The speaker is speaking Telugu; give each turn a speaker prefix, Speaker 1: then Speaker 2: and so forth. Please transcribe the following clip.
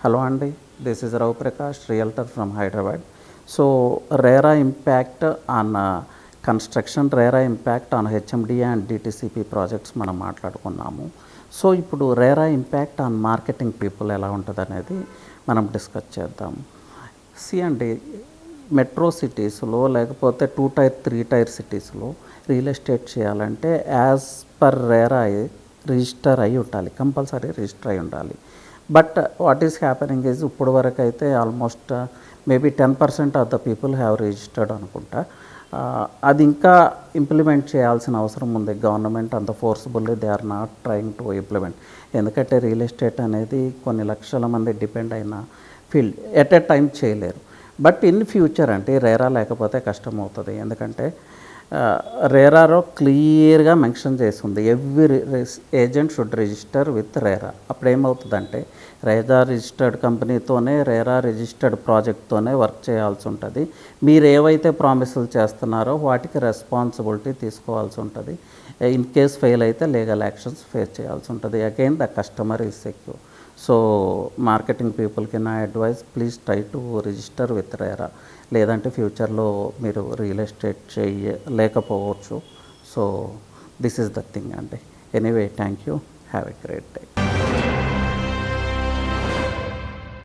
Speaker 1: Hello Andy, this is Rao Prakash, realtor from Hyderabad. So RERA impact on construction, RERA impact on HMDA and DTCP projects మనం మాట్లాడుకున్నాము. సో ఇప్పుడు RERA impact on marketing people ఎలా ఉంటుంది అనేది మనం డిస్కస్ చేద్దాం. అండి, మెట్రో సిటీస్లో లేకపోతే 2 టైర్ 3 టైర్ సిటీస్లో రియల్ ఎస్టేట్ చేయాలంటే యాజ్ పర్ RERA రిజిస్టర్ అయి ఉండాలి, కంపల్సరీ రిజిస్టర్ అయి ఉండాలి. But what is happening is ఇప్పుడు వరకు అయితే almost maybe 10% of the people have registered అనుకుంటా. అది ఇంకా ఇంప్లిమెంట్ చేయాల్సిన అవసరం ఉంది. గవర్నమెంట్ అంత forcefully they are not trying to implement. ఎందుకంటే రియల్ ఎస్టేట్ అనేది కొన్ని లక్షల మంది డిపెండ్ అయిన ఫీల్డ్, ఎట్ ఎ టైం చేయలేరు. బట్ ఇన్ ఫ్యూచర్ అంటే RERA లేకపోతే కష్టం అవుతుంది. ఎందుకంటే RERAలో క్లియర్గా మెన్షన్ చేస్తుంది every agent should register with RERA. అప్పుడు ఏమవుతుందంటే RERA రిజిస్టర్డ్ కంపెనీతోనే RERA రిజిస్టర్డ్ ప్రాజెక్ట్తోనే వర్క్ చేయాల్సి ఉంటుంది. మీరు ఏవైతే ప్రామిసులు చేస్తున్నారో వాటికి రెస్పాన్సిబిలిటీ తీసుకోవాల్సి ఉంటుంది. ఇన్ కేస్ ఫెయిల్ అయితే లీగల్ యాక్షన్స్ ఫేస్ చేయాల్సి ఉంటుంది. Again the customer is secure. So marketing పీపుల్కి నా advice, please try to register with RERA. లేదంటే ఫ్యూచర్లో మీరు రియల్ ఎస్టేట్ చేయలేకపోవచ్చు. So this is the thing అండి. Anyway, thank you, have a great day.